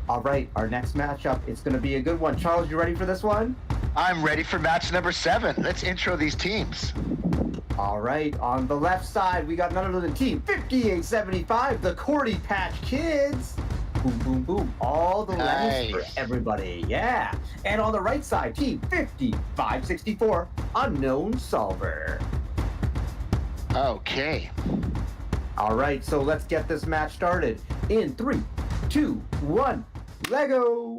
All right, our next matchup is going to be a good one. Charles, you ready for this one? I'm ready for match number 7. Let's intro these teams. All right, on the left side, we got none other than Team 5875, the Cordy Patch Kids. Boom, boom, boom. All the levels for everybody. Yeah. And on the right side, Team 5564, Unknown Solver. Okay. All right, so let's get this match started. In 3, 2, 1, Lego.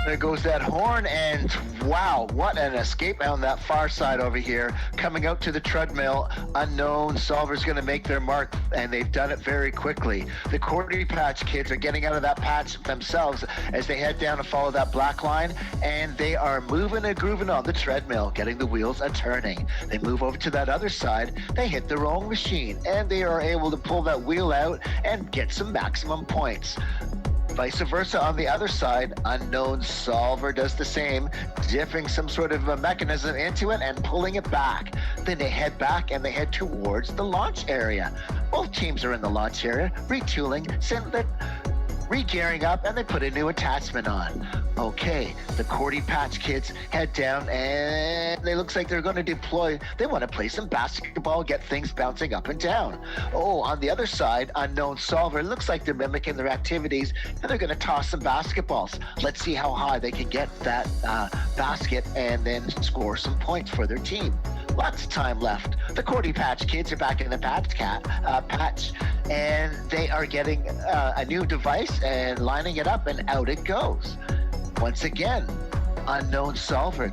There goes that horn, and wow, what an escape on that far side over here. Coming out to the treadmill, Unknown Solver's going to make their mark, and they've done it very quickly. The Cordy Patch Kids are getting out of that patch themselves as they head down and follow that black line, and they are moving and grooving on the treadmill, getting the wheels a-turning. They move over to that other side, they hit their own machine, and they are able to pull that wheel out and get some maximum points. Vice versa on the other side, Unknown Solver does the same, dipping some sort of a mechanism into it and pulling it back. Then they head back and they head towards the launch area. Both teams are in the launch area, retooling, re-gearing up, and they put a new attachment on. Okay, the Cordy Patch Kids head down, and it looks like they're going to deploy. They want to play some basketball, get things bouncing up and down. Oh, on the other side, Unknown Solver, looks like they're mimicking their activities, and they're going to toss some basketballs. Let's see how high they can get that basket and then score some points for their team. Lots of time left. The Cordy Patch Kids are back in the patch, and they are getting a new device and lining it up, and out it goes. Once again, Unknown Solver,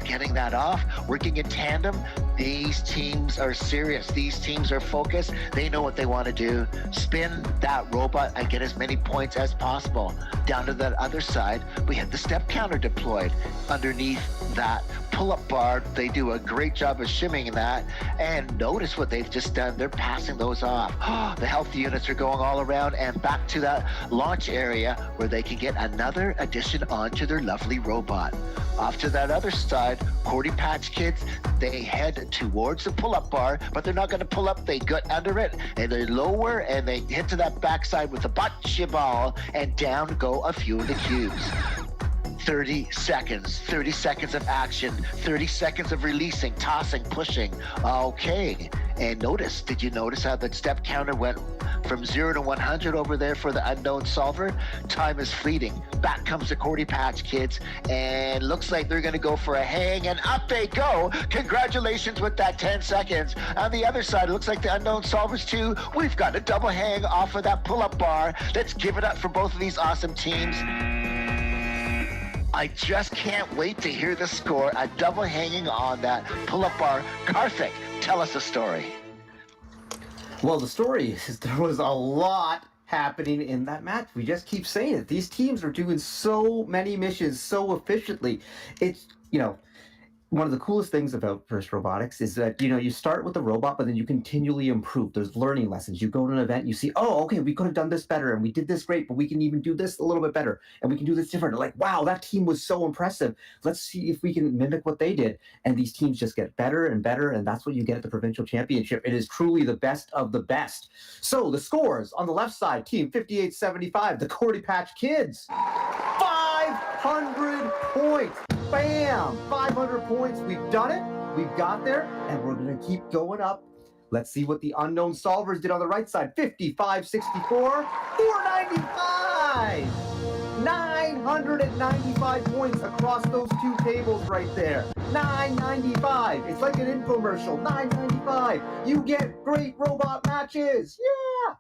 getting that off, working in tandem. These teams are serious. These teams are focused. They know what they want to do. Spin that robot and get as many points as possible. Down to that other side, we have the step counter deployed. Underneath that pull-up bar, they do a great job of shimming that. And notice what they've just done. They're passing those off. The health units are going all around and back to that launch area where they can get another addition onto their lovely robot. Off to that other side, Cordy Patch Kids, they head towards the pull-up bar, but they're not going to pull up. They get under it, and they lower, and they hit to that backside with a bocce ball, and down go a few of the cubes. 30 seconds of action, 30 seconds of releasing, tossing, pushing. Okay, and did you notice how that step counter went from 0 to 100 over there for the Unknown Solver? Time is fleeting. Back comes the Cordy Patch Kids, and looks like they're going to go for a hang, and up they go. Congratulations with that 10 seconds. On the other side, it looks like the Unknown Solvers too. We've got a double hang off of that pull-up bar. Let's give it up for both of these awesome teams. I just can't wait to hear the score. A double hanging on that pull-up bar. Karthik, tell us the story. Well, the story is there was a lot happening in that match. We just keep saying it. These teams are doing so many missions so efficiently. It's, one of the coolest things about First Robotics is that, you start with the robot, but then you continually improve. There's learning lessons. You go to an event, you see, okay, we could have done this better, and we did this great, but we can even do this a little bit better, and we can do this different. Like, wow, that team was so impressive. Let's see if we can mimic what they did. And these teams just get better and better, and that's what you get at the Provincial Championship. It is truly the best of the best. So the scores on the left side, Team 5875, the Cordy Patch Kids, 500 points. Bam! 500 points. We've done it. We've got there, and we're going to keep going up. Let's see what the Unknown Solvers did on the right side. 5564, 495. 995 points across those two tables right there. 995. It's like an infomercial. 995. You get great robot matches. Yeah!